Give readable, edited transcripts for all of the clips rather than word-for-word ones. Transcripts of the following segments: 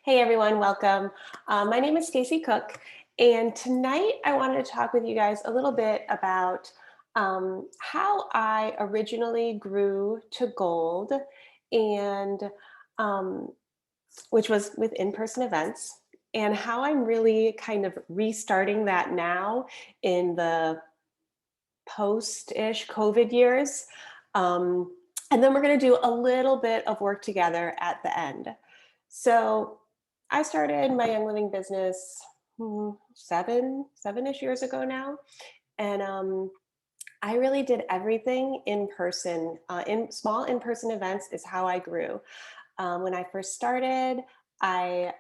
Hey everyone, welcome. My name is Stacy Cook, and tonight I wanted to talk with you guys a little bit about how I originally grew to gold, and um, which was with in-person events, and how I'm really kind of restarting that now in the post-ish COVID years. Um, and then we're going to do a little bit of work together at the end. So I started my Young Living business seven-ish years ago now. And I really did everything in person. In small in-person events is how I grew. When I first started, I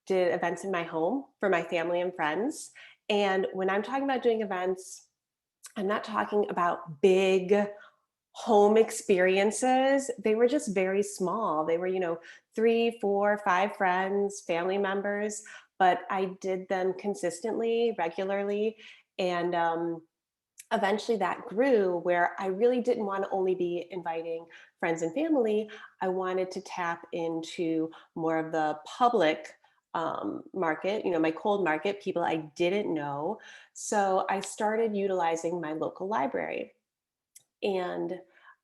did events in my home for my family and friends. And when I'm talking about doing events, I'm not talking about big home experiences. They were just very small. They were, three, four, five friends, family members, but I did them consistently, regularly. And eventually that grew where I really didn't want to only be inviting friends and family. I wanted to tap into more of the public market, my cold market, people I didn't know. So I started utilizing my local library. And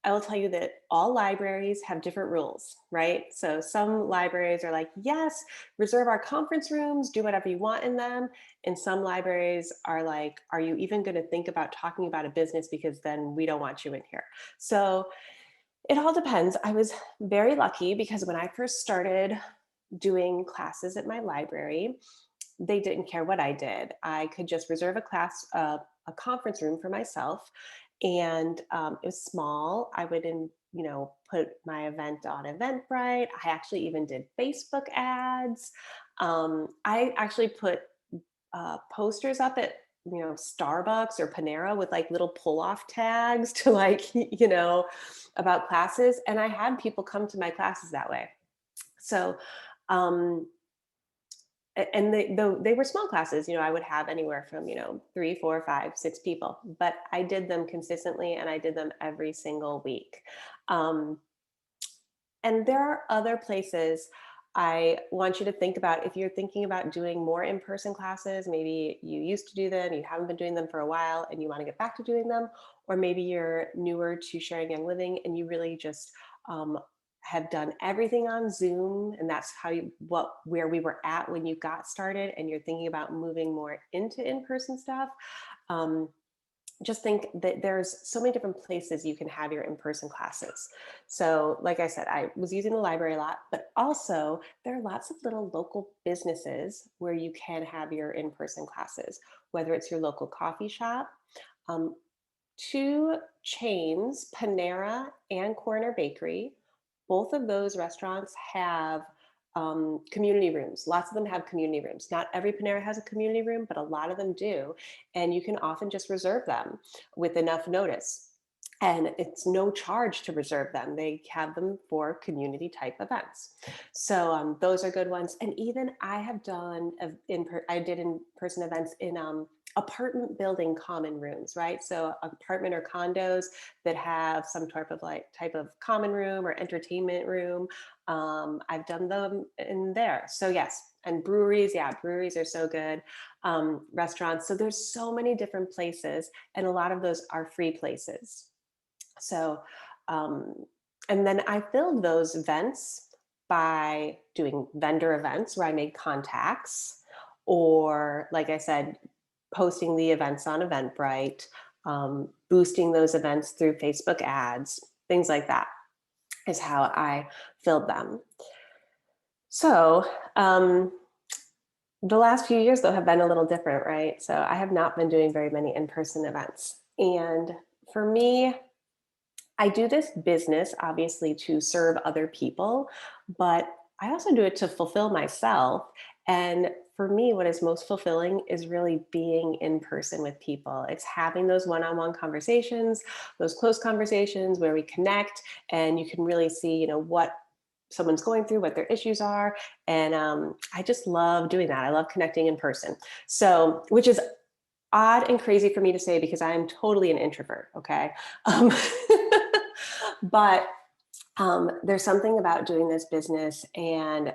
I will tell you that all libraries have different rules, right? So some libraries are like, yes, reserve our conference rooms, do whatever you want in them. And some libraries are like, are you even going to think about talking about a business, because then we don't want you in here. So it all depends. I was very lucky because when I first started doing classes at my library, they didn't care what I did. I could just reserve a conference room for myself, and it was small. I would, put my event on Eventbrite. I actually even did Facebook ads. I actually put posters up at Starbucks or Panera with like little pull-off tags to like about classes, and I had people come to my classes that way. So um, and though they were small classes, I would have anywhere from, three, four, five, six people, but I did them consistently and I did them every single week. Um, and there are other places I want you to think about if you're thinking about doing more in-person classes. Maybe you used to do them, you haven't been doing them for a while, and you want to get back to doing them, or maybe you're newer to sharing Young Living and you really just um, have done everything on Zoom, and that's where we were at when you got started, and you're thinking about moving more into in-person stuff. Um, just think that there's so many different places you can have your in-person classes. So like I said, I was using the library a lot, but also there are lots of little local businesses where you can have your in-person classes, whether it's your local coffee shop. Um, Two chains, Panera and Corner Bakery, both of those restaurants have community rooms. Lots of them have community rooms. Not every Panera has a community room, but a lot of them do. And you can often just reserve them with enough notice. And it's no charge to reserve them. They have them for community type events. So those are good ones. And even I have done I did in-person events in apartment building common rooms, right? So apartment or condos that have some type of common room or entertainment room. I've done them in there. So yes, and breweries, yeah, breweries are so good. Restaurants. So there's so many different places, and a lot of those are free places. So, and then I filled those events by doing vendor events where I made contacts, or like I said, posting the events on Eventbrite, boosting those events through Facebook ads, things like that is how I filled them. So the last few years, though, have been a little different, right? So I have not been doing very many in-person events. And for me, I do this business obviously to serve other people, but I also do it to fulfill myself. And for me, what is most fulfilling is really being in person with people. It's having those one-on-one conversations, those close conversations where we connect and you can really see, what someone's going through, what their issues are. And I just love doing that. I love connecting in person. So, which is odd and crazy for me to say because I am totally an introvert, okay? Um, but There's something about doing this business and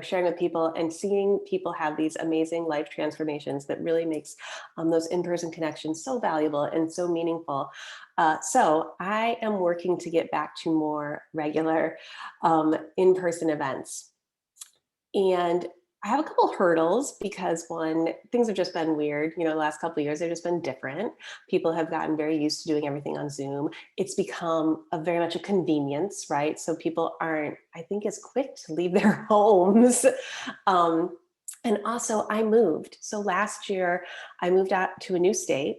sharing with people and seeing people have these amazing life transformations that really makes those in-person connections so valuable and so meaningful. So I am working to get back to more regular in-person events. And I have a couple hurdles because one, things have just been weird. The last couple of years they've just been different. People have gotten very used to doing everything on Zoom. It's become a very much a convenience, right? So people aren't, I think, as quick to leave their homes. Um, and also, I moved. So last year, I moved out to a new state.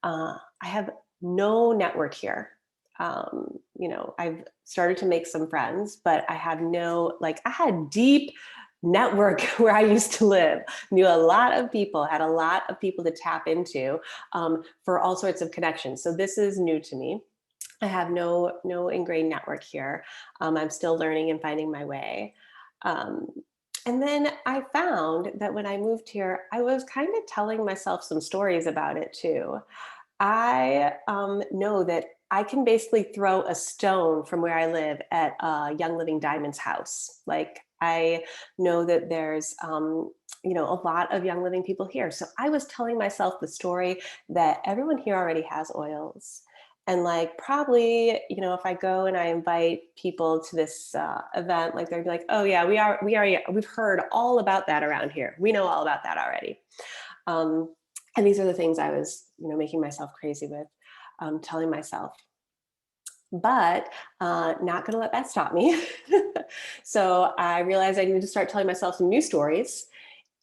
I have no network here. I've started to make some friends, but I have no, like, I had deep network where I used to live, knew a lot of people, had a lot of people to tap into for all sorts of connections. So this is new to me. I have no ingrained network here. I'm still learning and finding my way. Um, and then I found that when I moved here, I was kind of telling myself some stories about it too. I know that I can basically throw a stone from where I live at Young Living Diamond's house. Like, I know that there's a lot of Young Living people here. So I was telling myself the story that everyone here already has oils. And like, probably, if I go and I invite people to this event, like, they'd be like, oh yeah, we've heard all about that around here. We know all about that already. Um, and these are the things I was, making myself crazy with, telling myself. But not going to let that stop me. So I realized I needed to start telling myself some new stories.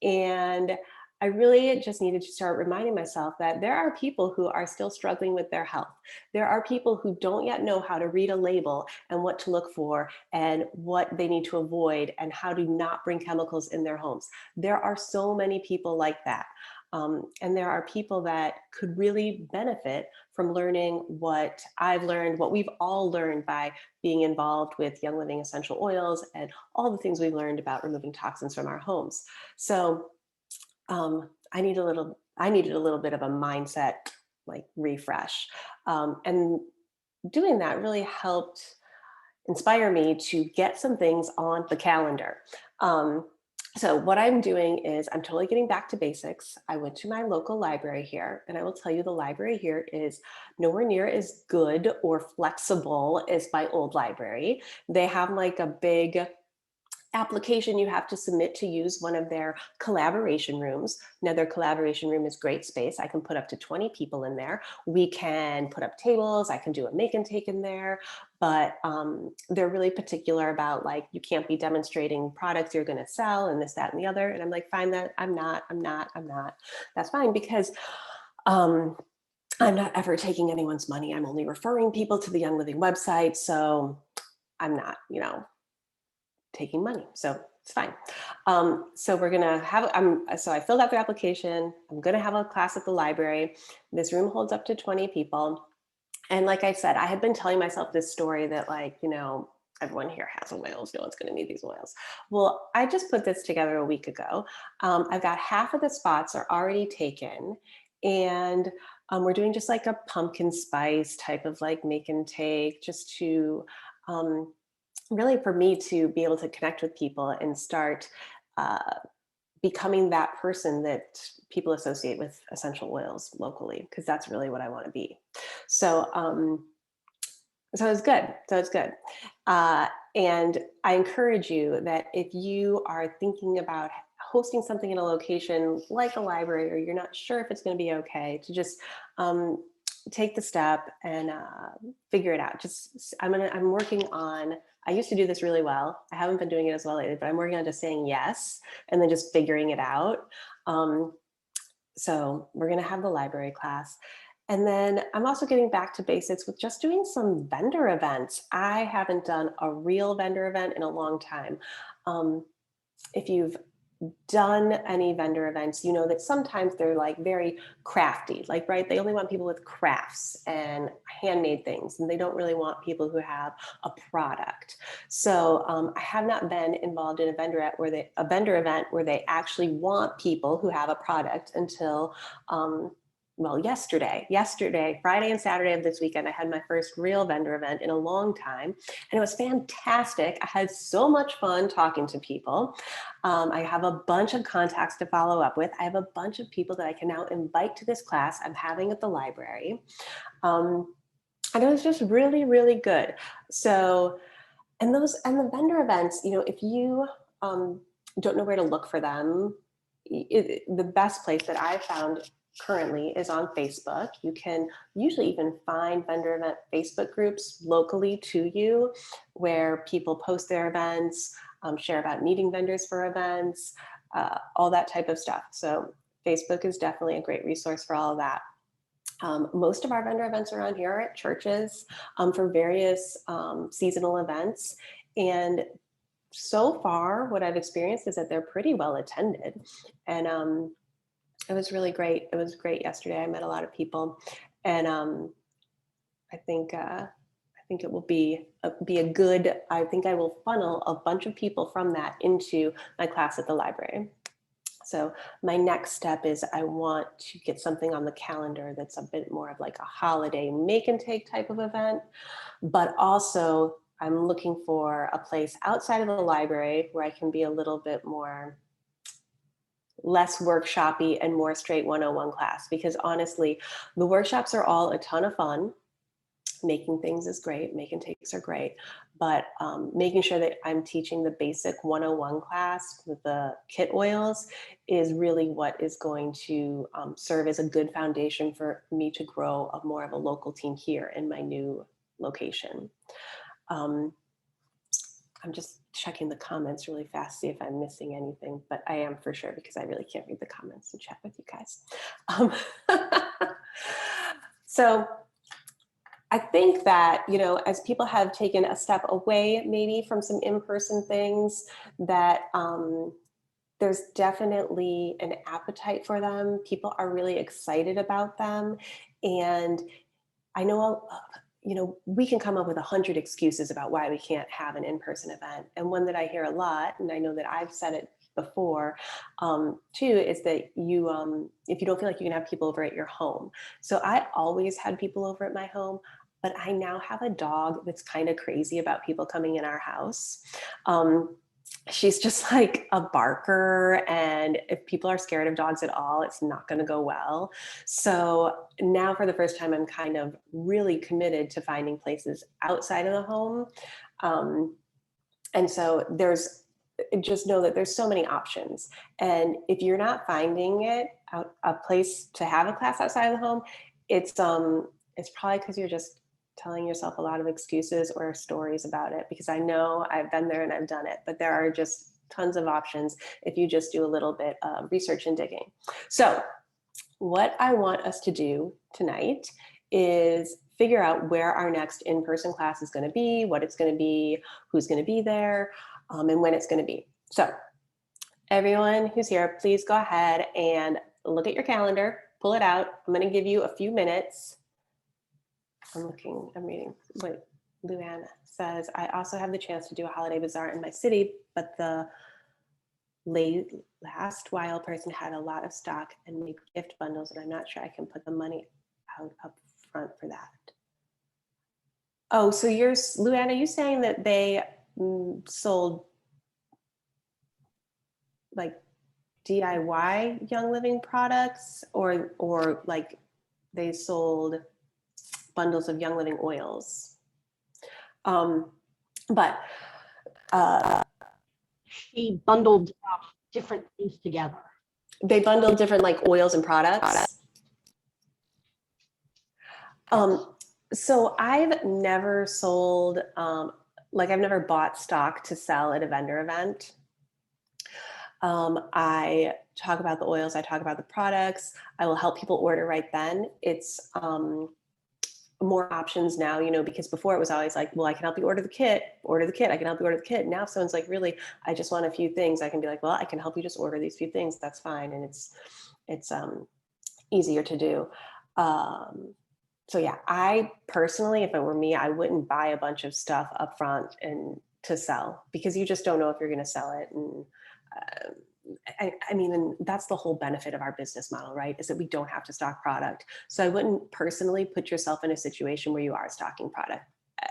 And I really just needed to start reminding myself that there are people who are still struggling with their health. There are people who don't yet know how to read a label and what to look for and what they need to avoid and how to not bring chemicals in their homes. There are so many people like that. And there are people that could really benefit from learning what I've learned, what we've all learned by being involved with Young Living essential oils and all the things we've learned about removing toxins from our homes. So I needed a little bit of a mindset like refresh. And doing that really helped inspire me to get some things on the calendar. Um, so what I'm doing is I'm totally getting back to basics. I went to my local library here, and I will tell you the library here is nowhere near as good or flexible as my old library. They have like a big application you have to submit to use one of their collaboration rooms. Now, their collaboration room is great space. I can put up to 20 people in there. We can put up tables. I can do a make and take in there. But they're really particular about, like, you can't be demonstrating products you're going to sell and this, that, and the other. And I'm like, fine, that I'm not. That's fine, because I'm not ever taking anyone's money. I'm only referring people to the Young Living website. So I'm not, taking money. So it's fine. So we're gonna have, so I filled out the application. I'm gonna have a class at the library. This room holds up to 20 people. And like I said, I had been telling myself this story that, like, everyone here has oils. No one's gonna need these oils. Well, I just put this together a week ago. I've got half of the spots are already taken. And we're doing just like a pumpkin spice type of like make and take, just to um, really, for me to be able to connect with people and start uh, becoming that person that people associate with essential oils locally, because that's really what I want to be. So so it's good. So it's good. Uh, and I encourage you that if you are thinking about hosting something in a location like a library, or you're not sure if it's going to be okay, to just um, take the step and figure it out. I'm working on, I used to do this really well. I haven't been doing it as well lately, but I'm working on just saying yes and then just figuring it out. Um, so we're going to have the library class. And then I'm also getting back to basics with just doing some vendor events. I haven't done a real vendor event in a long time. If you've done any vendor events, you know that sometimes they're like very crafty, like, right? They only want people with crafts and handmade things, and they don't really want people who have a product. So I have not been involved in a vendor event where they actually want people who have a product until well, yesterday, Friday and Saturday of this weekend, I had my first real vendor event in a long time, and it was fantastic. I had so much fun talking to people. I have a bunch of contacts to follow up with. I have a bunch of people that I can now invite to this class I'm having at the library. And it was just really, really good. So, and the vendor events, if you don't know where to look for them, the best place that I've found currently is on Facebook. You can usually even find vendor event Facebook groups locally to you where people post their events, share about meeting vendors for events, all that type of stuff. So Facebook is definitely a great resource for all of that. Most of our vendor events around here are at churches for various seasonal events. And so far, what I've experienced is that they're pretty well attended. And it was really great. It was great yesterday. I met a lot of people. And I think it will be a good, I think I will funnel a bunch of people from that into my class at the library. So my next step is I want to get something on the calendar that's a bit more of like a holiday make and take type of event, but also I'm looking for a place outside of the library where I can be a little bit more less workshoppy and more straight 101 class, because honestly, the workshops are all a ton of fun. Making things is great, make and takes are great, but making sure that I'm teaching the basic 101 class with the kit oils is really what is going to serve as a good foundation for me to grow more of a local team here in my new location. I'm just checking the comments really fast, see if I'm missing anything, but I am for sure, because I really can't read the comments and chat with you guys. So I think that, as people have taken a step away maybe from some in-person things, that there's definitely an appetite for them. People are really excited about them. And I know, we can come up with 100 excuses about why we can't have an in-person event. And one that I hear a lot, and I know that I've said it before too, is that if you don't feel like you can have people over at your home. So I always had people over at my home, but I now have a dog that's kind of crazy about people coming in our house. She's just like a barker, and if people are scared of dogs at all, it's not going to go well. So now for the first time, I'm kind of really committed to finding places outside of the home. And so just know that there's so many options. And if you're not finding it a place to have a class outside of the home, it's probably because you're just telling yourself a lot of excuses or stories about it, because I know I've been there and I've done it, but there are just tons of options if you just do a little bit of research and digging. So what I want us to do tonight is figure out where our next in-person class is going to be, what it's going to be, who's going to be there, and when it's going to be. So everyone who's here, please go ahead and look at your calendar, pull it out. I'm going to give you a few minutes. I'm reading what Luann says. I also have the chance to do a holiday bazaar in my city, but the last while person had a lot of stock and made gift bundles, and I'm not sure I can put the money out up front for that. Oh, so Luann, are you saying that they sold like DIY Young Living products, or like they sold bundles of Young Living oils? But she bundled different things together. They bundled different like oils and products. So I've never sold, I've never bought stock to sell at a vendor event. I talk about the oils, I talk about the products. I will help people order right then. It's more options now, because before it was always like, well, I can help you order the kit, I can help you order the kit. Now if someone's like, really, I just want a few things, I can be like, well, I can help you just order these few things, that's fine. And it's easier to do. So yeah, I personally, if it were me, I wouldn't buy a bunch of stuff up front and to sell, because you just don't know if you're going to sell it. And I mean, and that's the whole benefit of our business model, right? Is that we don't have to stock product. So I wouldn't personally put yourself in a situation where you are stocking product.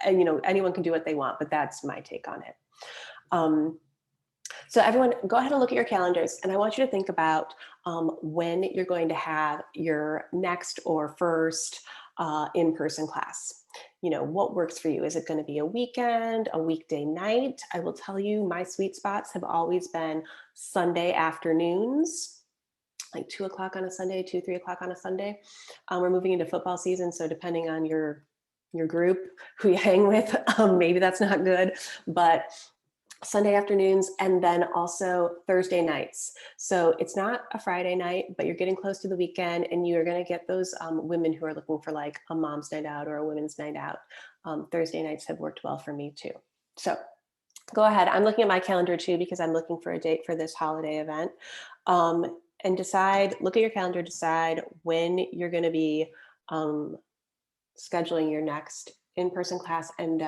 And anyone can do what they want, but that's my take on it. Um, so everyone, go ahead and look at your calendars, and I want you to think about when you're going to have your next or first in-person class. What works for you? Is it going to be a weekend, a weekday night? I will tell you, my sweet spots have always been Sunday afternoons, like 2 o'clock on a Sunday, 2, 3 o'clock on a Sunday. We're moving into football season, so depending on your group who you hang with, maybe that's not good, but Sunday afternoons, and then also Thursday nights. So it's not a Friday night, but you're getting close to the weekend, and you're going to get those women who are looking for like a mom's night out or a women's night out. Thursday nights have worked well for me too. So go ahead. I'm looking at my calendar too because I'm looking for a date for this holiday event. And look at your calendar, decide when you're going to be um, scheduling your next in-person class, and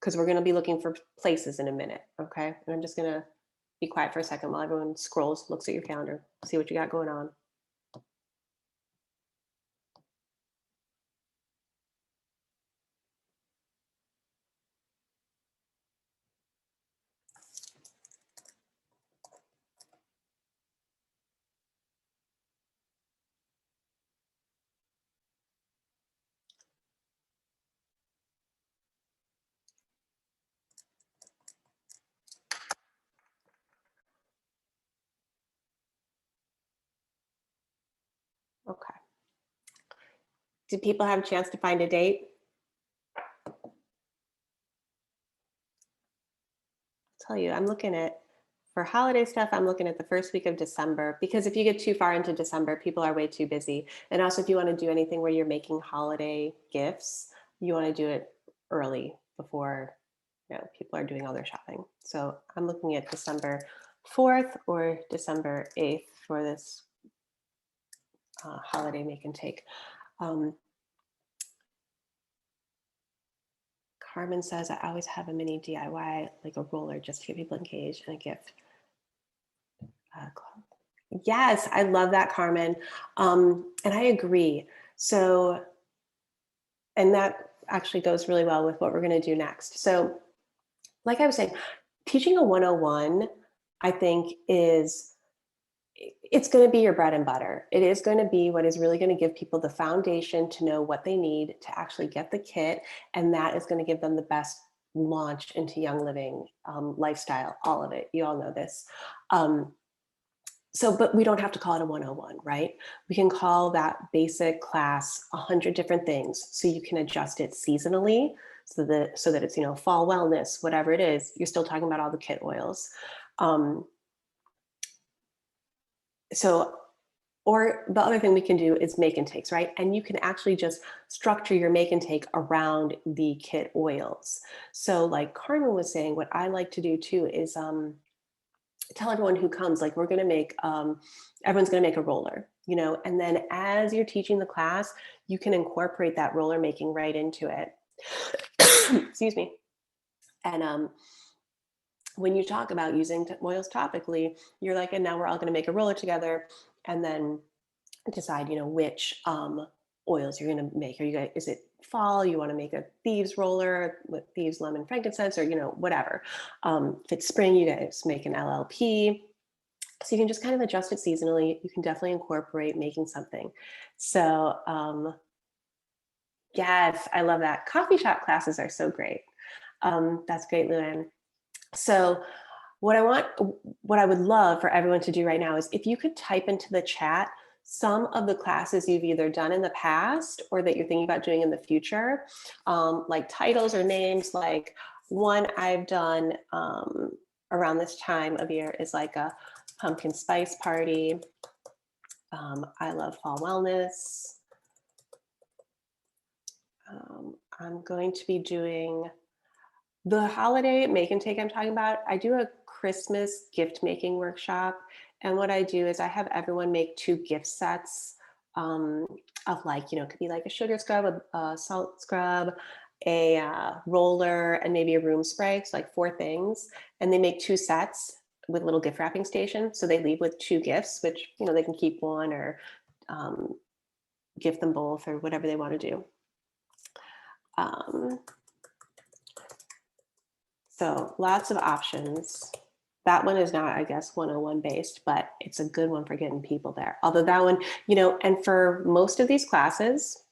because we're going to be looking for places in a minute. Okay. And I'm just going to be quiet for a second while everyone scrolls, looks at your calendar, see what you got going on. Okay. Did people have a chance to find a date? Tell you, I'm looking at for holiday stuff, I'm looking at the first week of December, because if you get too far into December, people are way too busy. And also, if you want to do anything where you're making holiday gifts, you want to do it early before people are doing all their shopping. So I'm looking at December 4th or December 8th for this holiday make and take. Um, Carmen says, I always have a mini DIY, like a roller, just to get people engaged and a gift. Yes, I love that, Carmen. And I agree. So, and that actually goes really well with what we're going to do next. So, like I was saying, teaching a 101, I think, it's going to be your bread and butter. It is going to be what is really going to give people the foundation to know what they need to actually get the kit. And that is going to give them the best launch into Young Living lifestyle, all of it. You all know this. But we don't have to call it a 101, right? We can call that basic class 100 different things. So you can adjust it seasonally so that it's, fall wellness, whatever it is, you're still talking about all the kit oils. Um, so Or the other thing we can do is make and takes, right? And you can actually just structure your make and take around the kit oils. So like Carmen was saying, what I like to do too is tell everyone who comes, like, we're going to make, everyone's going to make a roller, and then as you're teaching the class, you can incorporate that roller making right into it. Excuse me. And when you talk about using oils topically, you're like, and now we're all going to make a roller together, and then decide, which oils you're going to make. Is it fall? You want to make a thieves roller with thieves, lemon, frankincense, or whatever. If it's spring, you guys make an LLP. So you can just kind of adjust it seasonally. You can definitely incorporate making something. So yes, I love that. Coffee shop classes are so great. That's great, Luann. So what I would love for everyone to do right now is if you could type into the chat some of the classes you've either done in the past or that you're thinking about doing in the future, like titles or names. Like one I've done around this time of year is like a pumpkin spice party. I love fall wellness. I'm going to be doing the holiday make and take I'm talking about. I do a Christmas gift making workshop. And what I do is I have everyone make 2 gift sets of, like, it could be like a sugar scrub, a salt scrub, a roller, and maybe a room spray. So like 4 things. And they make 2 sets. with a little gift wrapping station. So they leave with 2 gifts, which, they can keep one or um, gift them both or whatever they want to do. Um, so lots of options. That one is not, I guess, 101 based, but it's a good one for getting people there. Although that one, and for most of these classes,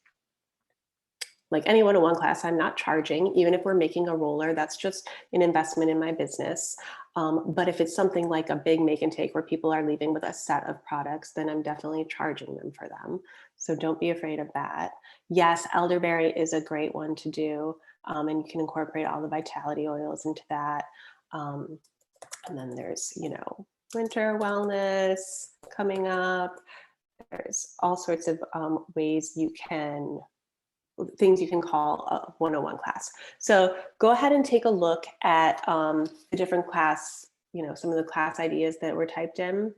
like any 101 class, I'm not charging. Even if we're making a roller, that's just an investment in my business. But if it's something like a big make and take where people are leaving with a set of products, then I'm definitely charging them for them. So don't be afraid of that. Yes, elderberry is a great one to do. And you can incorporate all the vitality oils into that. And then there's, winter wellness coming up. There's all sorts of ways things you can call a 101 class. So go ahead and take a look at the different class, some of the class ideas that were typed in,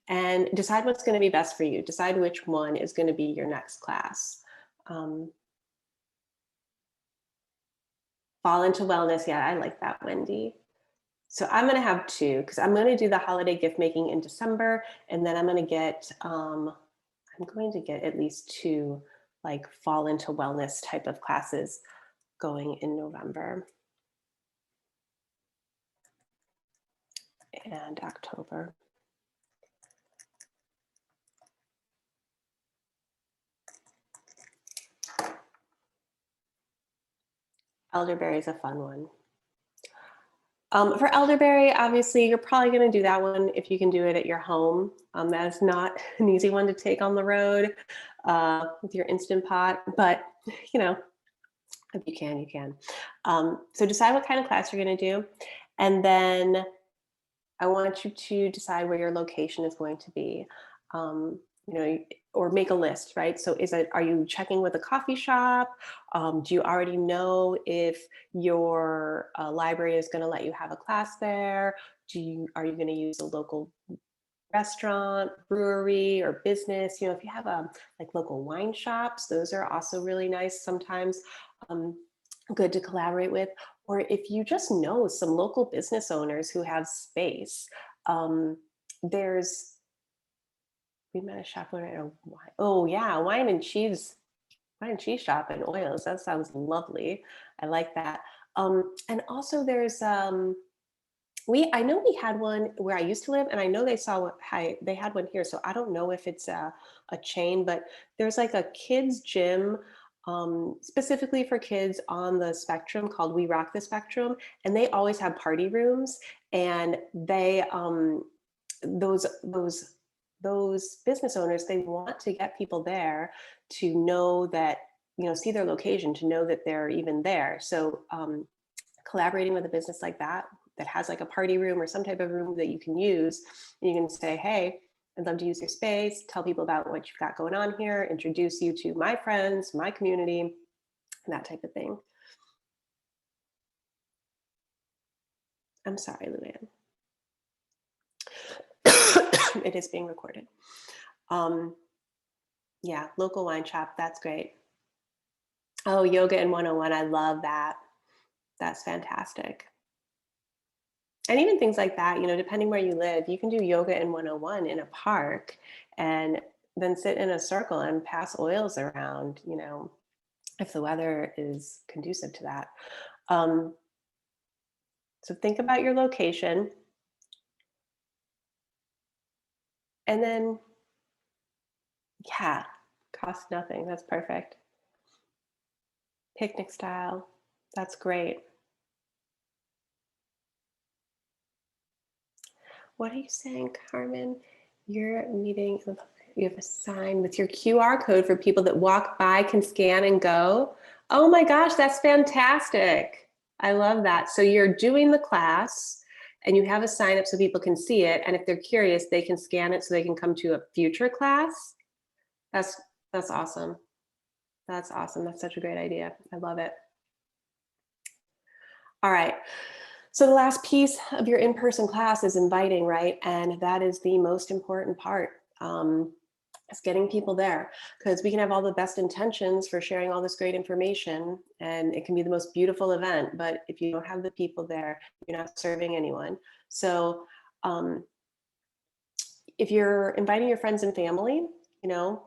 and decide what's going to be best for you. Decide which one is going to be your next class. Fall into wellness. Yeah, I like that, Wendy. So I'm going to have 2 because I'm going to do the holiday gift making in December, and then I'm going to get at least 2 like fall into wellness type of classes going in November and October. Elderberry is a fun one. For elderberry, obviously, you're probably going to do that one if you can do it at your home. That is not an easy one to take on the road with your Instant Pot, but if you can, you can. So decide what kind of class you're going to do, and then I want you to decide where your location is going to be. You know, or make a list, right? So are you checking with a coffee shop? Do you already know if your library is going to let you have a class there? Are you going to use a local restaurant, brewery, or business? If you have like local wine shops, those are also really nice sometimes. Good to collaborate with. Or if you just know some local business owners who have space, there's we met a shop owner at a wine. Oh yeah, wine and cheese shop and oils. That sounds lovely. I like that. And also there's I know we had one where I used to live, and I know they had one here. So I don't know if it's a chain, but there's like a kids gym specifically for kids on the spectrum called We Rock the Spectrum, and they always have party rooms, and they those business owners, they want to get people there to know that, see their location, to know that they're even there. So collaborating with a business like that has like a party room or some type of room that you can use, and you can say, hey, I'd love to use your space, tell people about what you've got going on here, introduce you to my friends, my community, and that type of thing. I'm sorry, Luann. It is being recorded. Yeah, local wine shop, that's great. Oh, yoga in 101, I love that. That's fantastic. And even things like that, depending where you live, you can do yoga in 101 in a park and then sit in a circle and pass oils around, if the weather is conducive to that. So think about your location, and then, yeah, cost nothing. That's perfect. Picnic style. That's great. What are you saying, Carmen? You're meeting, you have a sign with your QR code for people that walk by can scan and go. Oh my gosh, that's fantastic. I love that. So you're doing the class and you have a sign up so people can see it. And if they're curious, they can scan it so they can come to a future class. That's awesome. That's awesome. That's such a great idea. I love it. All right. So the last piece of your in-person class is inviting, right? And that is the most important part. It's getting people there, because we can have all the best intentions for sharing all this great information and it can be the most beautiful event, but if you don't have the people there, you're not serving anyone. So um, if you're inviting your friends and family, you know,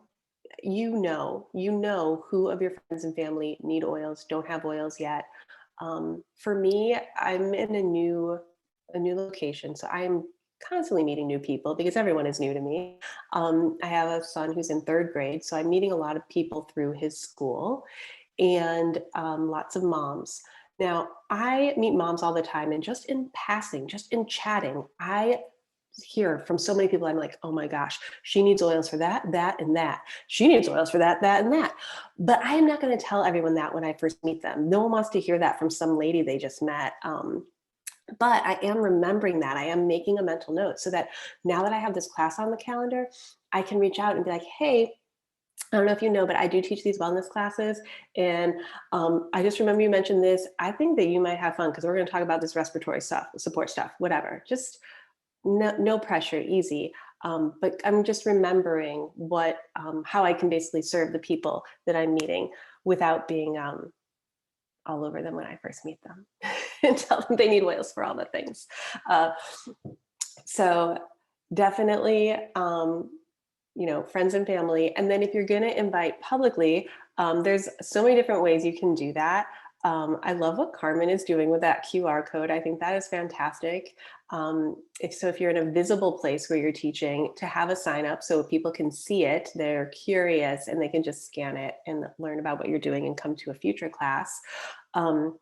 you know who of your friends and family need oils, don't have oils yet. For me, I'm in a new location, so I'm constantly meeting new people because everyone is new to me. I have a son who's in third grade, so I'm meeting a lot of people through his school and lots of moms. Now, I meet moms all the time, and just in passing, just in chatting, I hear from so many people. I'm like, oh my gosh, she needs oils for that, that, and that. She needs oils for that, that, and that. But I am not going to tell everyone that when I first meet them. No one wants to hear that from some lady they just met. But I am remembering that. I am making a mental note so that now that I have this class on the calendar, I can reach out and be like, hey, I don't know if you know, but I do teach these wellness classes. And I just remember you mentioned this. I think that you might have fun because we're going to talk about this respiratory stuff, support stuff, whatever. Just no pressure, easy. But I'm just remembering how I can basically serve the people that I'm meeting without being all over them when I first meet them and tell them they need oils for all the things. Uh, so definitely, friends and family. And then if you're going to invite publicly, there's so many different ways you can do that. I love what Carmen is doing with that QR code. I think that is fantastic. If you're in a visible place where you're teaching, to have a sign up so people can see it, they're curious and they can just scan it and learn about what you're doing and come to a future class. Um,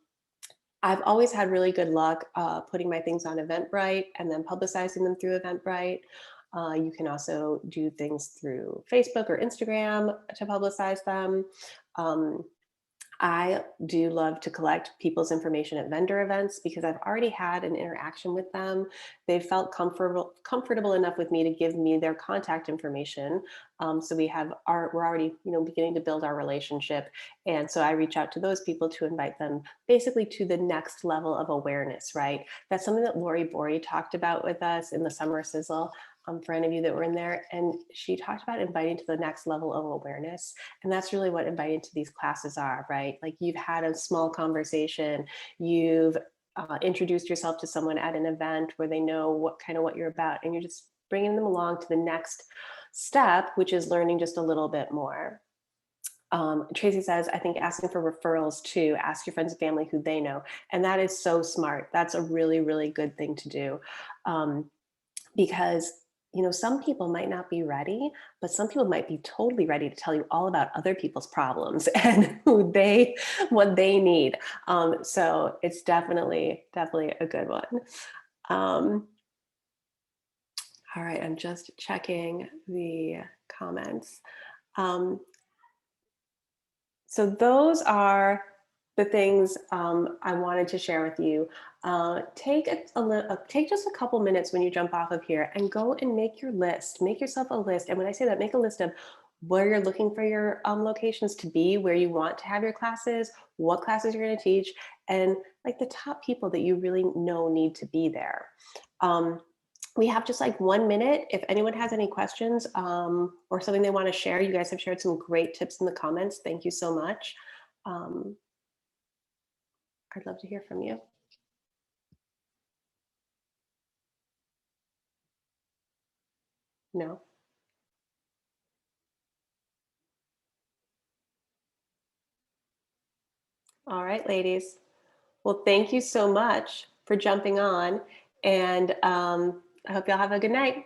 I've always had really good luck putting my things on Eventbrite and then publicizing them through Eventbrite. You can also do things through Facebook or Instagram to publicize them. Um, I do love to collect people's information at vendor events because I've already had an interaction with them. They felt comfortable enough with me to give me their contact information. So we're already, beginning to build our relationship. And so I reach out to those people to invite them basically to the next level of awareness, right? That's something that Lori Bori talked about with us in the Summer Sizzle. For any of you that were in there, and she talked about inviting to the next level of awareness. And that's really what inviting to these classes are, right? Like you've had a small conversation, you've introduced yourself to someone at an event where they know what you're about, and you're just bringing them along to the next step, which is learning just a little bit more. Tracy says, I think asking for referrals too, ask your friends and family who they know. And that is so smart. That's a really, really good thing to do. Because some people might not be ready, but some people might be totally ready to tell you all about other people's problems and what they need. So it's definitely a good one. All right, I'm just checking the comments. um, so those are the things I wanted to share with you. Take just a couple minutes when you jump off of here and go and make your list. Make yourself a list. And when I say that, make a list of where you're looking for your locations to be, where you want to have your classes, what classes you're going to teach, and like the top people that you really know need to be there. We have just like 1 minute. If anyone has any questions or something they want to share, you guys have shared some great tips in the comments. Thank you so much. Um, I'd love to hear from you. No? All right, ladies. Well, thank you so much for jumping on. And I hope y'all have a good night.